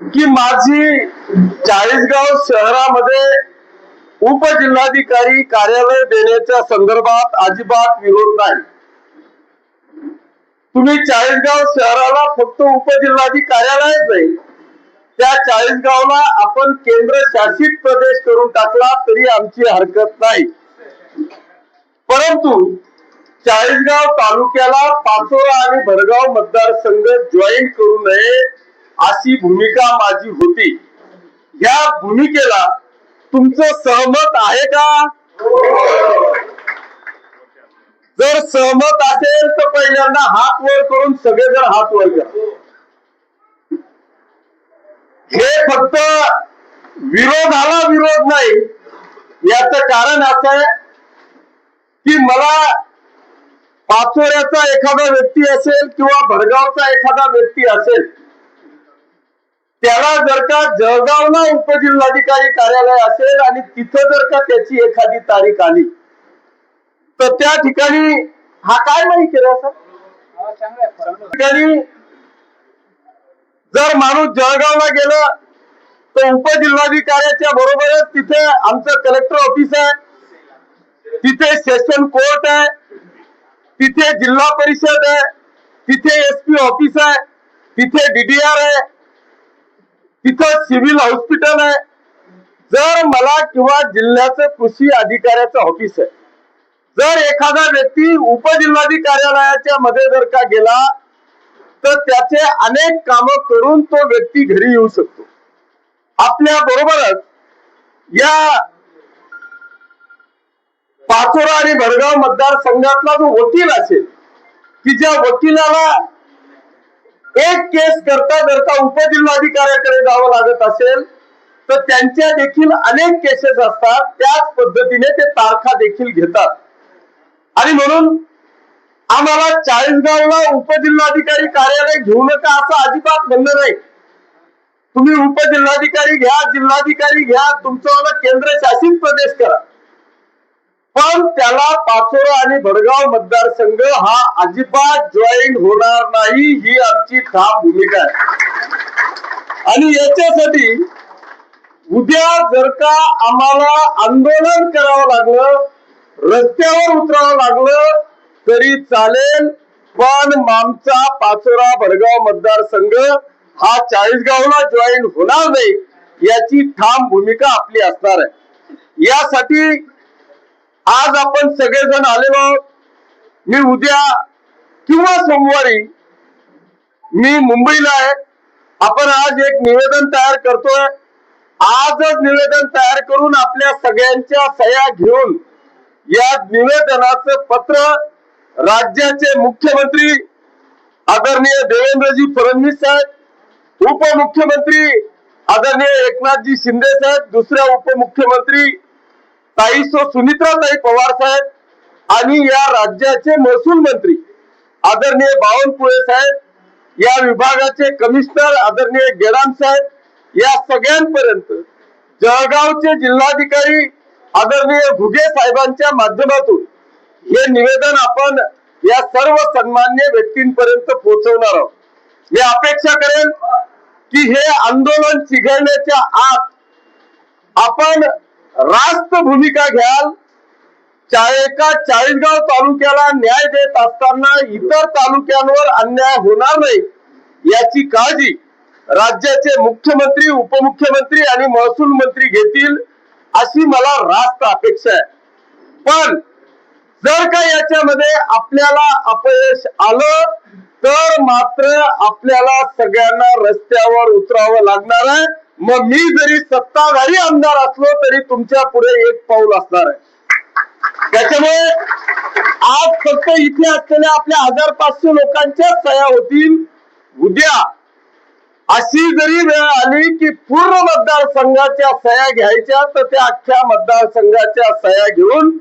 की माझी चाळीसगाव शहरामध्ये उपजिल्हाधिकारी कार्यालय देण्याच्या संदर्भात अजिबात विरोध नाही। तुम्ही चाळीसगाव शहराला फक्त उपजिल्हाधिकारी कार्यालयच नाही, त्या चाळीसगावला आपण केंद्र शासित प्रदेश करून टाकला तरी आमची हरकत नाही। परंतु चाळीसगाव तालुक्याला पाचोरा आणि भडगाव मतदारसंघ जॉईन करू नये अशी भूमिका माझी होती। या भूमिकेला तुमचं सहमत आहे का? जर सहमत असेल तर पहिल्यांदा हात वर करून सगळेजण हात वर करा। हे फक्त विरोधाला विरोध नाही, याचं कारण असं आहे की मला पाचोऱ्याचा एखादा व्यक्ती असेल किंवा भडगावचा एखादा व्यक्ती असेल, त्याला जर का जळगावला उपजिल्हाधिकारी कार्यालय असेल आणि तिथं जर का त्याची एखादी तारीख आली तर त्या ठिकाणी हा काय नाही केला सर, ठिकाणी जर माणूस जळगावला गेला तर उपजिल्हाधिकाऱ्याच्या बरोबरच तिथे आमचं कलेक्टर ऑफिस आहे, तिथे सेशन कोर्ट आहे, तिथे जिल्हा परिषद आहे, तिथे एसपी ऑफिस आहे, तिथे डीडीआर आहे, तिथं सिव्हिल हॉस्पिटल आहे। जर मला किंवा जिल्ह्याचं कृषी अधिकाऱ्याचं ऑफिस आहे, जर एखादा व्यक्ती उपजिल्हाधिकार्यालयाच्या मध्ये जर का गेला तर त्याचे अनेक कामं करून तो व्यक्ती घरी येऊ शकतो। आपल्या बरोबरच या पाचोरा आणि भडगाव मतदारसंघातला जो वकील असेल की ज्या वकिलाला एक केस करता जर का उपजिल्हाधिकाऱ्याकडे जावं लागत असेल तर त्यांच्या देखील अनेक केसेस असतात, त्याच पद्धतीने ते तारखा देखील घेतात। आणि म्हणून आम्हाला चाळीसगावला उपजिल्हाधिकारी कार्यालय घेऊ नका असं अजिबात म्हणणं नाही। तुम्ही उपजिल्हाधिकारी घ्या, जिल्हाधिकारी घ्या, तुमचं केंद्र शासित प्रदेश करा, पण त्याला पाचोरा आणि भडगाव मतदारसंघ हा अजिबात जॉईन होणार नाही, ही आमची ठाम भूमिका आहे। आणि याच्यासाठी उद्या जर का आम्हाला आंदोलन करावं लागलं, रस्त्यावर उतरावं लागलं तरी चालेल, पण आमचा पाचोरा भडगाव मतदारसंघ हा चाळीसगावला जॉईन होणार नाही, याची ठाम भूमिका आपली असणार आहे। यासाठी आज आपण सगळेजण आलेलो आहोत। मी उद्या किंवा सोमवारी मी मुंबईला आहे, आपण आज एक निवेदन तयार करतोय। आजच निवेदन तयार करून आपल्या सगळ्यांच्या सह्या घेऊन या निवेदनाचं पत्र राज्याचे मुख्यमंत्री आदरणीय देवेंद्रजी फडणवीस साहेब, उपमुख्यमंत्री आदरणीय एकनाथजी शिंदे साहेब, दुसऱ्या उपमुख्यमंत्री ताई सुनित्राताई पवार साहेब आणि या राज्याचे महसूल मंत्री आदरणीय बावनकुळे साहेब, या विभागाचे कमिशनर आदरणीय गेडाम साहेब, या सगळ्यांपर्यंत जळगावचे जिल्हाधिकारी आदरणीय घुगे साहेबांच्या माध्यमातून हे निवेदन आपण या सर्व सन्मान्य व्यक्तींपर्यंत पोहोचवणार आहोत। मी अपेक्षा करेन की हे आंदोलन चिघळण्याच्या आत आपण रास्त भूमिका घ्याल। एका चाळीसगाव तालुक्याला न्याय देत असताना इतर तालुक्यांवर अन्याय होणार नाही याची काळजी राज्याचे मुख्यमंत्री, उपमुख्यमंत्री आणि महसूल मंत्री घेतील अशी मला रास्त अपेक्षा आहे। पण जर का याच्यामध्ये आपल्याला अपयश आलं तर मात्र आपल्याला सगळ्यांना रस्त्यावर उतरावं लागणार आहे। मग मी जरी सत्ताधारी आमदार असलो तरी तुमच्या पुढे एक पाऊल असणार आहे। त्याच्यामुळे आज फक्त इथे असलेल्या आपल्या 1500 लोकांच्या सह्या होतील। उद्या अशी जरी वेळ आली की पूर्ण मतदारसंघाच्या सह्या घ्यायच्या तर त्या अख्ख्या मतदारसंघाच्या सह्या घेऊन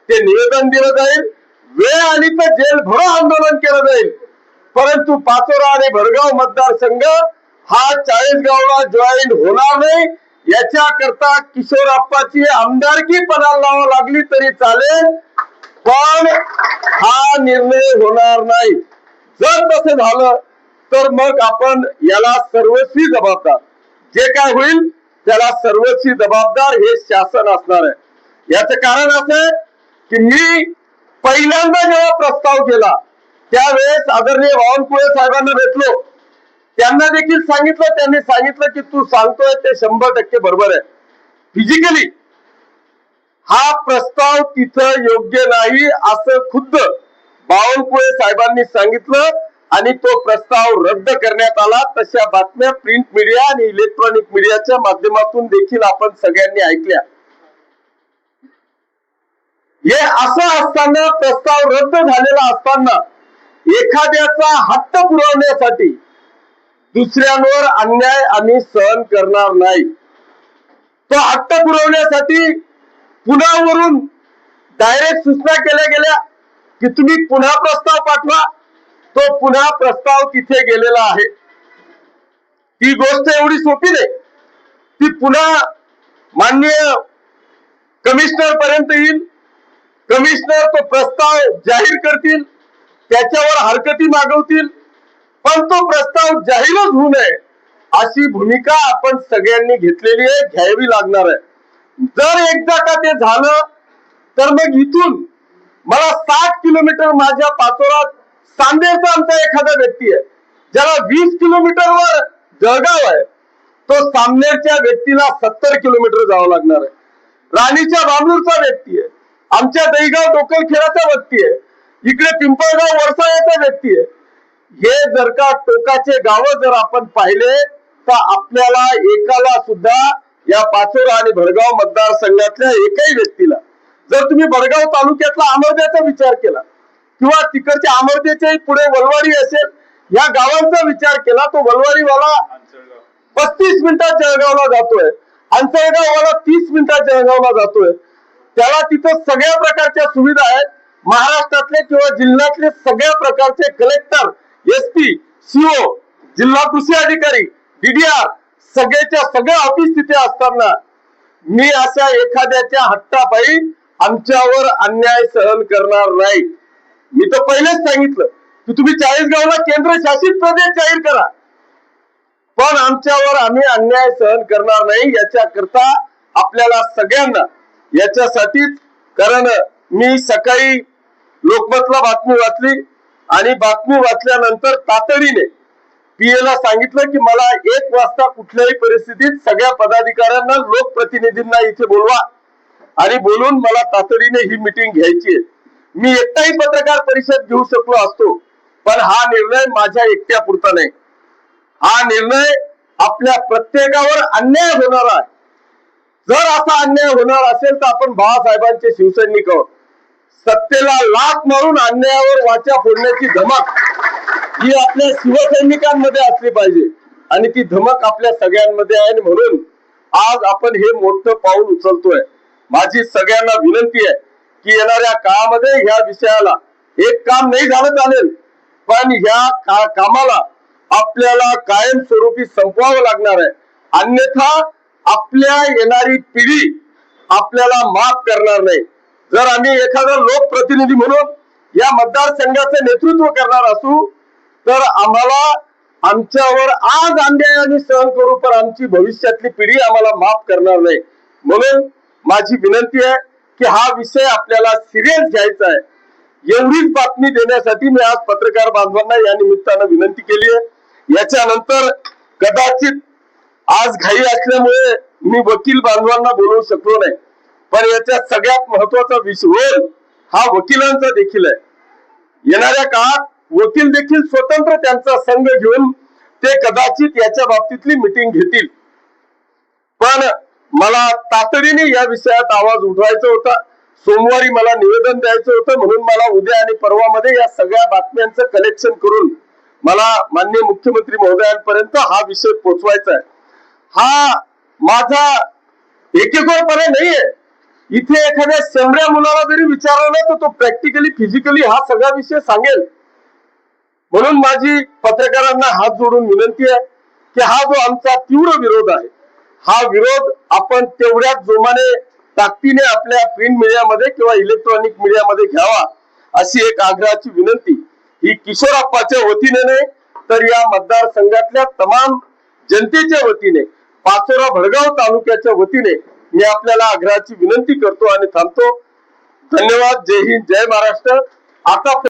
ते निवेदन दिलं जाईल। वेळ आली तर जेल भरो आंदोलन केलं जाईल, परंतु पाचोरा आणि भडगाव मतदारसंघ हा चाळीसगावला जॉईन होणार नाही। याच्या करता किशोरप्पाची आमदारकी पणाला लावावी लागली तरी चालेल, पण हा निर्णय होणार नाही। जर तसं झालं तर मग आपण याला सर्वस्वी जबाबदार, जे काय होईल त्याला सर्वस्वी जबाबदार हे शासन असणार आहे। याचं कारण असं आहे की मी पहिल्यांदा जेव्हा प्रस्ताव केला त्यावेळेस आदरणीय बावनकुळे साहेबांना भेटलो, त्यांना देखील सांगितलं, त्यांनी सांगितलं की तू सांगतोय ते 100% बरोबर आहे। फिजिकली हा प्रस्ताव तिथं योग्य नाही असं खुद्द बावनकुळे साहेबांनी सांगितलं आणि तो प्रस्ताव रद्द करण्यात आला। तशा बातम्या प्रिंट मीडिया आणि इलेक्ट्रॉनिक मीडियाच्या माध्यमातून देखील आपण सगळ्यांनी ऐकल्या। हे असं असताना, प्रस्ताव रद्द झालेला असताना एखाद्याचा हट्ट पुरवण्यासाठी दुसऱ्यांवर अन्याय आम्ही सहन करणार नाही। तो हट्ट पुरवण्यासाठी पुण्यावरून डायरेक्ट सूचना केल्या गेल्या की तुम्ही पुन्हा प्रस्ताव पाठवा। तो पुन्हा प्रस्ताव तिथे गेलेला आहे। ती गोष्ट एवढी सोपी नाही, ती पुन्हा माननीय कमिशनर पर्यंत येईल, कमिशनर तो प्रस्ताव जाहीर करतील, त्याच्यावर हरकती मागवतील, पण तो प्रस्ताव जाहीरच होऊ नये अशी भूमिका आपण सगळ्यांनी घेतलेली आहे, घ्यावी लागणार आहे। जर एकदा का ते झालं तर मग इथून मला 60 किलोमीटर माझ्या पाचोरात सांदेरचा आमचा एखादा व्यक्ती आहे ज्याला 20 किलोमीटरवर जळगाव आहे, तो सामनेरच्या व्यक्तीला 70 किलोमीटर जावं लागणार आहे। राणीच्या बांबूरचा व्यक्ती आहे, आमच्या दहीगाव डोकलखेडाचा व्यक्ती आहे, इकडे पिंपळगाव वरसाळ्याचा व्यक्ती आहे। हे जर का टोकाचे गाव जर आपण पाहिले तर आपल्याला एकाला सुद्धा या पाचोरा आणि भडगाव मतदारसंघातल्या एकही व्यक्तीला, जर तुम्ही भडगाव तालुक्यातला आमर्द्याचा विचार केला किंवा तिकडच्या आमर्द्याच्याही पुढे वलवाडी असेल, या गावांचा विचार केला तो वलवाडीवाला 35 मिनिटात जळगावला जातोय, अंतळगाववाला 30 मिनिटात जळगावला जातोय। त्याला तिथं सगळ्या प्रकारच्या सुविधा आहेत। महाराष्ट्रातले किंवा जिल्ह्यातले सगळ्या प्रकारचे कलेक्टर, एसपी, सीओ, जिल्हा कृषी अधिकारी, डीडीआर सगळ्याच्या सगळ्या ऑफिस तिथे असताना मी अशा एखाद्याच्या हट्टापायी आमच्यावर अन्याय सहन करणार नाही। मी तर पहिलेच सांगितलं की तुम्ही 40 गावला केंद्रशासित प्रदेश जाहीर करा, पण आमच्यावर आम्ही अन्याय सहन करणार नाही। याच्याकरता आपल्याला सगळ्यांना याच्यासाठीच, कारण मी सकाळी लोकमतला बातमी वाचली आणि बातमी वाचल्यानंतर तातडीने पीएला सांगितलं की मला 1 वाजता कुठल्याही परिस्थितीत सगळ्या पदाधिकाऱ्यांना, लोकप्रतिनिधींना इथे बोलवा आणि बोलून मला तातडीने ही मीटिंग घ्यायची आहे। मी एकटाही पत्रकार परिषद घेऊ शकलो असतो, पण हा निर्णय माझ्या एकट्यापुरता नाही, हा निर्णय आपल्या प्रत्येकावर अन्याय होणार आहे। जर असा अन्याय होणार असेल तर आपण बाळासाहेबांचे शिवसैनिक आहोत। सत्तेला लाथ मारून अन्यायावर वाचा फोडण्याची धमक ही आपल्या शिवसैनिकांमध्ये असली पाहिजे आणि ती धमक आपल्या सगळ्यांमध्ये आहे। म्हणून आज आपण हे मोठं पाऊल उचलतोय। माझी सगळ्यांना विनंती आहे की येणाऱ्या काळामध्ये ह्या विषयाला, एक काम नाही झालं चालेल, पण ह्या कामाला आपल्याला कायमस्वरूपी संपवावं लागणार आहे, अन्यथा आपल्या येणारी पिढी आपल्याला माफ करणार नाही। जर आम्ही एखादा लोकप्रतिनिधी म्हणून या मतदारसंघाचे नेतृत्व करणार असू तर आम्हाला आमच्यावर आज अन्यायाने सहन करू, पण आमची भविष्यातली पिढी आम्हाला माफ करणार नाही। म्हणून माझी विनंती आहे की हा विषय आपल्याला सिरियस घ्यायचा आहे। एवढीच बातमी देण्यासाठी मी आज पत्रकार बांधवांना या निमित्तानं विनंती केली आहे। याच्यानंतर कदाचित आज घाई असल्यामुळे मी वकील बांधवांना बोलवू शकलो नाही, पण याच्यात सगळ्यात महत्वाचा रोल हा वकिलांचा देखील आहे। येणाऱ्या काळात वकील देखील स्वतंत्र त्यांचा संघ घेऊन ते कदाचित याच्या बाबतीतली मीटिंग घेतील, पण मला तातडीने या विषयात आवाज उठवायचा होता। सोमवारी मला निवेदन द्यायचं होतं, म्हणून मला उद्या आणि परवामध्ये या सगळ्या बातम्यांचं कलेक्शन करून मला माननीय मुख्यमंत्री महोदयांपर्यंत हा विषय पोहोचवायचा आहे। हा माझा एकेकोरपणा नाहीये। इथे एखाद्या शेंबड्या मुलाला जरी विचारलं ना तर तो प्रॅक्टिकली, फिजिकली हा सगळा विषय सांगेल। म्हणून माझी पत्रकारांना हात जोडून विनंती आहे की हा जो आमचा तीव्र विरोध आहे, हा विरोध आपण तेवढ्याच जोमाने, ताकदीने आपल्या प्रिंट मीडियामध्ये किंवा इलेक्ट्रॉनिक मीडियामध्ये घ्यावा, अशी एक आग्रहाची विनंती ही किशोरप्पाच्या वतीने नाही तर या मतदारसंघातल्या तमाम जनतेच्या वतीने, पाचोरा भडगाव तालुक्याच्या वतीने मी आपल्याला आग्रहाची विनंती करतो आणि थांबतो. धन्यवाद. जय हिंद, जय महाराष्ट्र. आता